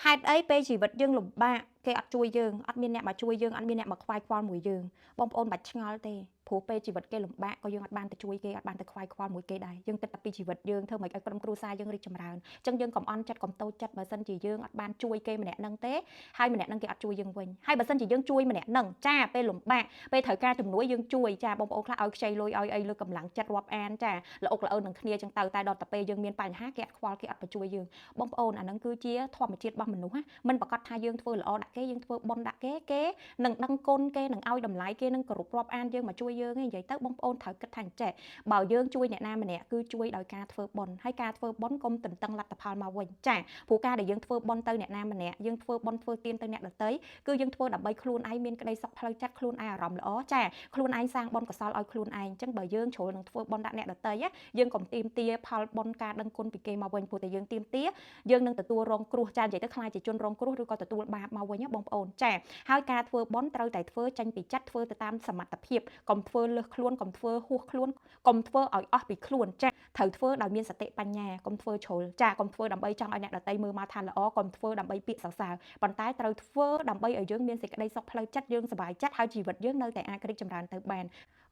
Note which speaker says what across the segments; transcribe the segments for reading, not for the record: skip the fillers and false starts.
Speaker 1: ហេតុអីពេលជីវិតយើងលំបាកគេអត់ជួយយើងអត់មានអ្នកមកជួយយើងអត់មានអ្នកមកខ្វាយខ្វល់មួយយើងបងប្អូនបាច់ឆ្ងល់ទេព្រោះពេលជីវិតគេលំបាកក៏យើងអត់បានទៅជួយគេអត់បានទៅខ្វាយខ្វល់មួយគេដែរយើងគិតតែពីជីវិតយើងធ្វើម៉េចឲ្យក្រុមគ្រួសារយើងរីកចម្រើនអញ្ចឹងយើងកុំអន់ចិត្តកុំតូចចិត្តបើសិនជាយើងអត់បានជួយគេម្នាក់នឹងទេហើយម្នាក់នឹងគេអត់ជួយយើងវិញហើយបើសិនជាយើងជួយម្នាក់នឹងចាពេលលំបាកពេលត្រូវការជំនួយយើងជួយចាបងប្អូនខ្លះឲ្យខ្ចីលុយឲ្យអីលើកម្លាំងចិត្តរាប់អានចាល្អុកល្អើនឹងគ្នាអញ្ចឹងទៅតែដល់តែពេលយើងមានបញ្ហាគេអត់ខ្វល់គេអត់ទៅជួយយើងបងប្អូនអានឹងគឺជាធម្មជាតិរបស់មនុស្សមិនប្រកាសថាយើងធ្វើល្អដាក់គេយើងធ្វើបន់ដាក់គេនឹងដឹងគុណគេនឹងឲ្យតម្លៃគេនឹងគោរពរាប់អានយើងមកជួយយើងឯងនិយាយទៅបងប្អូនត្រូវគិតថាអញ្ចេះបើយើងជួយអ្នកណាម្នាក់គឺជួយដោយការធ្វើបន់ហើយការធ្វើបន់កុំទន្ទឹងលទ្ធផលមកវិញចាព្រោះការដែលយើងធ្វើបន់ទៅអ្នកណាម្នាក់យើងធ្វើបន់ធ្វើទានទៅអ្នកដទៃគឺយើងធ្វើដើម្បីខ្លួនឯងមានក្តីសុខផ្លូវចិត្តខ្លួនឯងអារម្មណ៍ល្អចាខ្លួនឯងសាងបន់កុសលឲ្យខ្លួនឯងអញ្ចឹងបើយើងជ្រុលនឹងធ្វើបន់ដាក់អ្នកដទៃយើងកុំទាមទារផលបន់ការដឹងគុណពីគេមកវិញព្រោះតែយើងទាមទារយើងនឹងទទួលរងគ្រោះចានិយាយទៅខ្លាចជាជនរងគ្រោះឬក៏ទទួលបាបមកវិញបងប្អូនចាហើយការធ្វើបន់ត្រូវតែធ្វើចេញពីចិត្តធ្វើទៅតាមសមត្ថភាពកុំធ្វើលើសខ្លួនកុំធ្វើហួសខ្លួនកុំធ្វើឲ្យអស់ពីខ្លួនចាត្រូវធ្វើដោយមានសតិបញ្ញាកុំធ្វើជ្រុលចាកុំធ្វើដើម្បីចង់ឲ្យអ្នកដទៃមើលមកថាល្អកុំធ្វើដើម្បីពាក្យសរសើរប៉ុន្តែត្រូវធ្វើដើម្បីឲ្យយើងមានសេចក្តីសុខផ្លូវចិត្តយើងសប្បាយចិត្តហើយជីវិតយើងនៅតែអាចរីកចម្រើនទៅបាន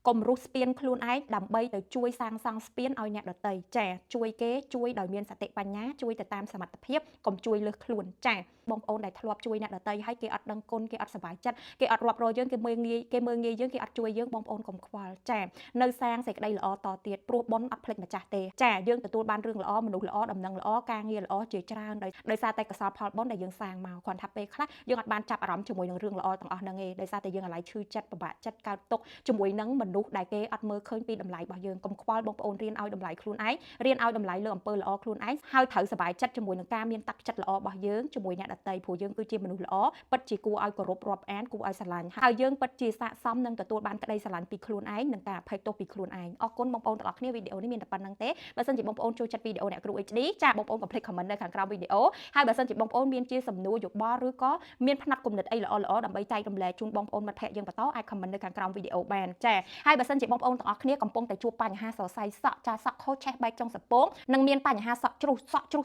Speaker 1: កុំរុះស្ពានខ្លួនឯងដើម្បីទៅជួយសាងសង់ស្ពានឲ្យអ្នកដទៃចាជួយគេជួយដោយមានសតិបញ្ញាជួយទៅតាមសមត្ថភាពកុំជួយលើសខ្លួនចាបងប្អូនដែលធ្លាប់ជួយអ្នកដទៃហើយគេអត់ដឹងគុណគេអត់សប្បាយចិត្តគេអត់រាប់រយយើងគេមើលងាយយើងគេអត់ជួយយើងបងប្អូនកុំខ្វល់ចានៅសាងសេចក្តីល្អតទៀតព្រោះបុណ្យអត់ភ្លេចម្ចាស់ទេចាយើងទទួលបានរឿងល្អមនុស្សល្អដំណឹងល្អការងារល្អជាច្រើនដោយសារតែកុសលផលបុណ្យដែលយើងសាងមកគ្រាន់ថាពេលខ្លះយើងអត់បានចាប់អារម្មណ៍ជាមួយនឹងរឿងល្អទាំងអស់ហ្នឹងឯងដោយសារតែយើងអាឡ័យឈឺចិត្តពិបាកចិត្តកើតទុក្ខជាមួយនឹងមនុស្សដែលគេអត់មើលឃើញពីតម្លៃរបស់យើងកុំខ្វល់បងប្អូនរៀនឲ្យតម្លៃខ្លួនឯងរៀនឲ្យតម្លៃលើអំពើល្អខ្លួនឯងហើយត្រូវសប្បាយចិត្តជាមួយនឹងការមានទឹកចិត្តល្អរបស់យើងជាមួយអ្នកដទៃព្រោះយើងគឺជាមនុស្សល្អពិតជាគួរឲ្យគោរពរាប់អានគួរឲ្យស្រឡាញ់ហើយយើងពិតជាស័ក្តិសមនឹងទទួលបានក្តីស្រឡាញ់ពីខ្លួនឯងនិងការអភ័យទោសពីខ្លួនឯងអរគុណបងប្អូនទាំងអស់គ្នាវីដេអូនេះមានតែប៉ុណ្្នឹងទេបើសិនជាបងប្អូនចូលចិត្តវីដេអូអ្នកគ្រូ HD ចាបងប្អូនកុំភ្លេច comment នៅខាងក្រោមវីដេអូហើយបើសិនជាបងប្អូនមានជាសំណួរយោបល់ឬក៏មានផ្នែកគំនិតអីល្អៗដើម្បីចែករំលែកជូនបងប្អូនមិត្តភ័ក្តិយើងបន្តអាច comment នៅខាងក្រោមវីដេអូបានចាហើយបើសិនជាបងប្អូនទាំងអស់គ្នាកំពុងតែជួបបញ្ហាសរសៃសក់ចាសក់ខូចឆេះបែកចុងសពងនិងមានបញ្ហាសក់ជ្រុះ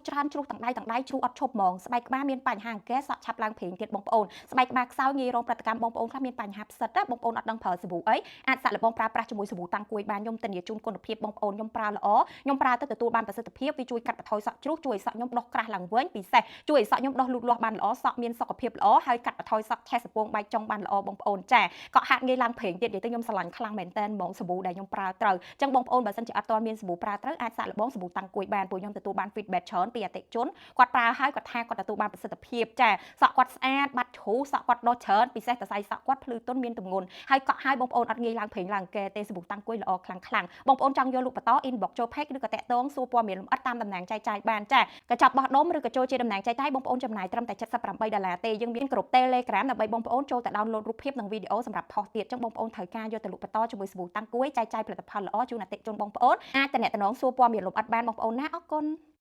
Speaker 1: ច្រើនជ្រុះទាំងដៃជ្រុះអត់ឈប់ហ្មងស្បែកក្បាលមានបញ្ហាអង្គែសក់ឆាប់ឡើងព្រេងទៀតបងប្អូនស្បែកក្បាលខ្សោយងាយរងប្រតិកម្មបងប្អូនខ្លះមានបញ្ហាផ្សិតបងប្អូនអត់ដឹងប្រើសាប៊ូអីអាចសាក់លបងប្រើប្រាស់ជាមួយសាប៊ូតាំងគួយបានខ្ញុំធានាជូនគុណភាពបងប្អូនខ្ញុំប្រើល្អខ្ញុំប្រើទៅទទួលបានប្រសិទ្ធភាពវាជួយកាត់បន្ថយសក់ជ្រុះជួយឲ្យសក់ខ្ញុំដុះក្រាស់ឡើងវិញពិសេសជួយឲ្យសក់ខ្ញុំដុះលូតលាស់បានល្អសក់មានសុខភាពល្អហើយកាត់បន្ថយសក់ឆេះសពងបែកចុងបានល្អបងប្អូនចាកក់ហាត់ងាយឡើងព្រេងទៀតនិយាយទៅខ្ញុំស្រឡាញ់ខ្លាំងមែនតើហ្មងសាប៊ូដែលខ្ញុំប្រើត្រូវអញ្ចឹងបងប្អូនបើសិនជាអត់ទាន់មានសាប៊ូប្រើត្រូវអាចសាក់លបងសាប៊ូតាំងគួយបានព្រោះខ្ញុំទទួលបាន feedback ច្រើនពីអតិថិជនគាត់ប្រើហើយគាត់ថាគាត់ទទួលបានប្រសិទ្ធភាពចាសក់គាត់ស្អាតបាត់ជ្រុះសក់គាត់ដុះច្រើនពិសេសសរសៃសក់គាត់ភ្លឺទន់មានទម្ងន់ហើយកក់ហើយបងប្អូនអត់ងាយឡើងព្រេងឡើងកែទេសាប៊ូតាំងគួយល្អខ្លាំងបងប្អូនចង់យកលក់បន្ត inbox ចូល page ឬក៏តាក់ទងសួរព័ត៌មានលម្អិតតាមតំណែងចែកចាយបានចាកញ្ចប់បោះដុំឬក៏ចូលជាតំណែងចែកចាយបងប្អូនចំណាយត្រឹមតែ$78ទេយើងមានក្រុម Telegram ដើម្បីបងប្អូនចូលទៅ download រូបភាពនិងវីដេអូសម្រាប់ផុសទៀតចឹងបងប្អូនត្រូវការយកទៅលក់បន្តជាមួយសាប៊ូតាំងគួយចែកចាយផលិតផលល្អជូនអតិថិជនបងប្អូនអាចតំណែងសួរព័ត៌មានលម្អិតបានបងប្អូនណាអរគុណ